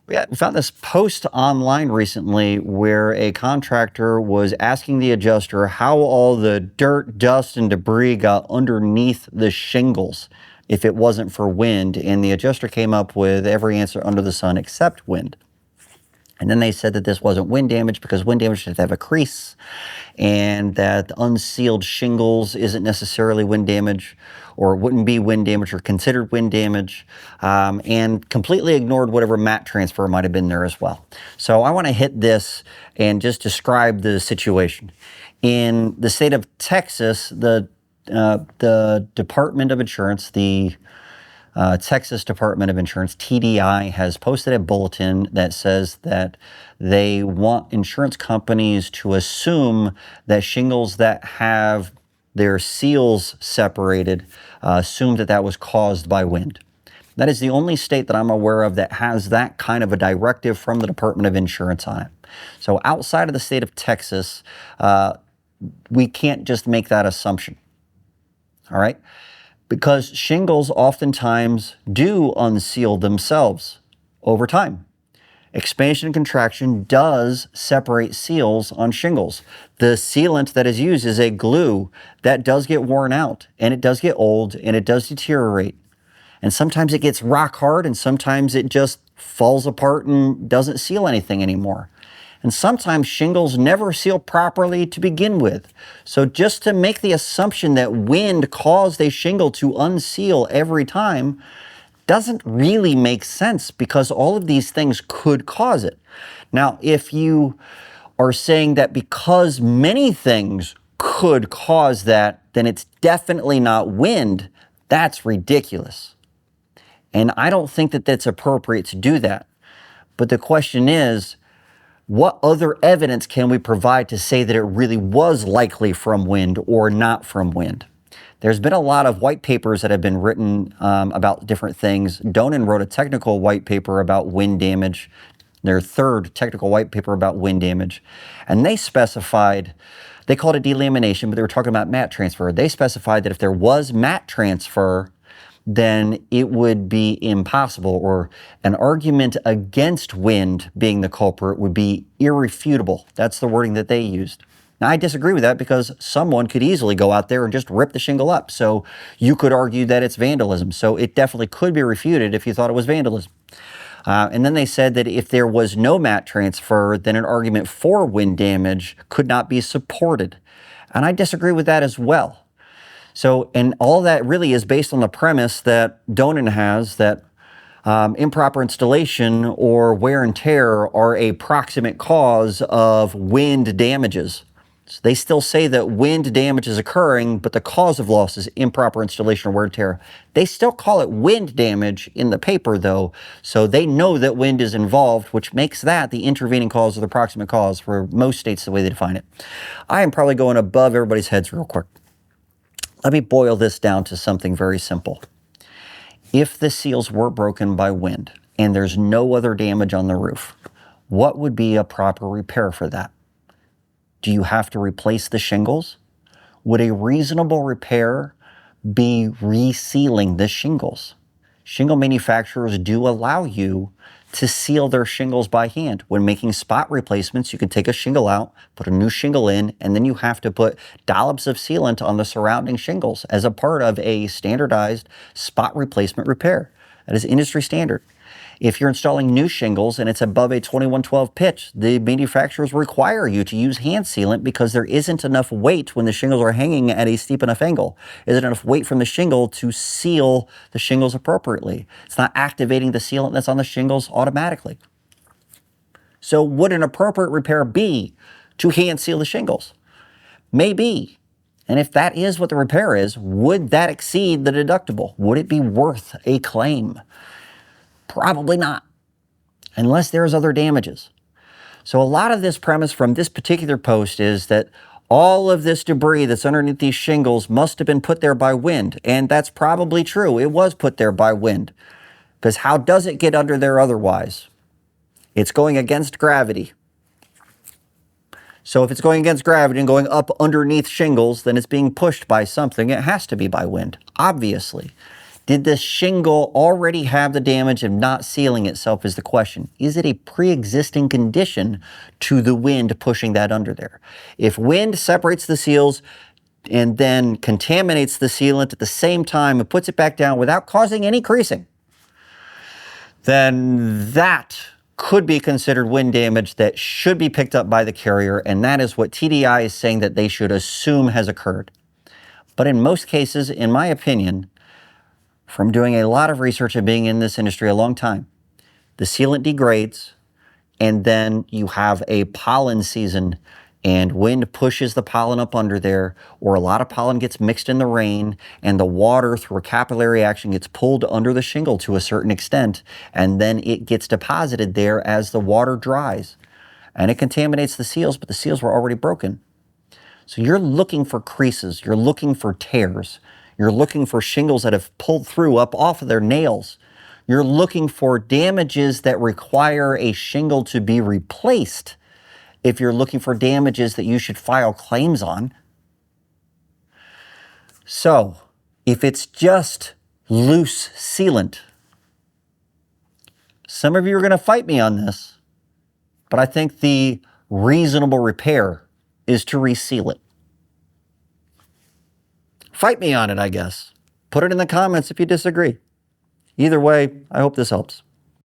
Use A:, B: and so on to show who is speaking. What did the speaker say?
A: Yeah, we found this post online recently where a contractor was asking the adjuster how all the dirt, dust, and debris got underneath the shingles if it wasn't for wind. And the adjuster came up with every answer under the sun except wind. And then they said that this wasn't wind damage because wind damage should have a crease, and that unsealed shingles isn't necessarily wind damage, or wouldn't be wind damage or considered wind damage, and completely ignored whatever mat transfer might have been there as well. So I want to hit this and just describe the situation. In the state of Texas, the Department of Insurance, the Texas Department of Insurance, TDI, has posted a bulletin that says that they want insurance companies to assume that shingles that have their seals separated, assume that that was caused by wind. That is the only state that I'm aware of that has that kind of a directive from the Department of Insurance on it. So outside of the state of Texas, we can't just make that assumption. All right? Because shingles oftentimes do unseal themselves over time. Expansion and contraction does separate seals on shingles. The sealant that is used is a glue that does get worn out, and it does get old, and it does deteriorate. And sometimes it gets rock hard, and sometimes it just falls apart and doesn't seal anything anymore. And sometimes shingles never seal properly to begin with. So just to make the assumption that wind caused a shingle to unseal every time doesn't really make sense, because all of these things could cause it. Now, if you are saying that because many things could cause that, then it's definitely not wind, that's ridiculous. And I don't think that that's appropriate to do that. But the question is, what other evidence can we provide to say that it really was likely from wind or not from wind? There's been a lot of white papers that have been written about different things. Donan wrote a technical white paper about wind damage, their third technical white paper about wind damage. And they specified, they called it delamination, but they were talking about mat transfer. They specified that if there was mat transfer, then it would be impossible, or an argument against wind being the culprit would be irrefutable. That's the wording that they used. Now, I disagree with that, because someone could easily go out there and just rip the shingle up. So you could argue that it's vandalism. So it definitely could be refuted if you thought it was vandalism. And then they said that if there was no mat transfer, then an argument for wind damage could not be supported. And I disagree with that as well. So, and all that really is based on the premise that Donan has, that improper installation or wear and tear are a proximate cause of wind damages. So they still say that wind damage is occurring, but the cause of loss is improper installation or wear and tear. They still call it wind damage in the paper, though, so they know that wind is involved, which makes that the intervening cause or the proximate cause for most states, the way they define it. I am probably going above everybody's heads real quick. Let me boil this down to something very simple. If the seals were broken by wind and there's no other damage on the roof, what would be a proper repair for that? Do you have to replace the shingles? Would a reasonable repair be resealing the shingles? Shingle manufacturers do allow you to seal their shingles by hand. When making spot replacements, you can take a shingle out, put a new shingle in, and then you have to put dollops of sealant on the surrounding shingles as a part of a standardized spot replacement repair. That is industry standard. If you're installing new shingles and it's above a 2112 pitch, the manufacturers require you to use hand sealant, because there isn't enough weight when the shingles are hanging at a steep enough angle. Isn't enough weight from the shingle to seal the shingles appropriately. It's not activating the sealant that's on the shingles automatically. So would an appropriate repair be to hand seal the shingles? Maybe. And if that is what the repair is, would that exceed the deductible? Would it be worth a claim? Probably not, unless there's other damages. So a lot of this premise from this particular post is that all of this debris that's underneath these shingles must have been put there by wind. And that's probably true. It was put there by wind. Because how does it get under there otherwise? It's going against gravity. So if it's going against gravity and going up underneath shingles, then it's being pushed by something. It has to be by wind, obviously. Did the shingle already have the damage of not sealing itself is the question. Is it a pre-existing condition to the wind pushing that under there? If wind separates the seals and then contaminates the sealant at the same time and puts it back down without causing any creasing, then that could be considered wind damage that should be picked up by the carrier, and that is what TDI is saying that they should assume has occurred. But in most cases, in my opinion, from doing a lot of research and being in this industry a long time, the sealant degrades, and then you have a pollen season, and wind pushes the pollen up under there, or a lot of pollen gets mixed in the rain, and the water through a capillary action gets pulled under the shingle to a certain extent, and then it gets deposited there as the water dries, and it contaminates the seals, but the seals were already broken. So you're looking for creases, you're looking for tears, you're looking for shingles that have pulled through up off of their nails. You're looking for damages that require a shingle to be replaced if you're looking for damages that you should file claims on. So, if it's just loose sealant, some of you are going to fight me on this, but I think the reasonable repair is to reseal it. Fight me on it, I guess. Put it in the comments if you disagree. Either way, I hope this helps.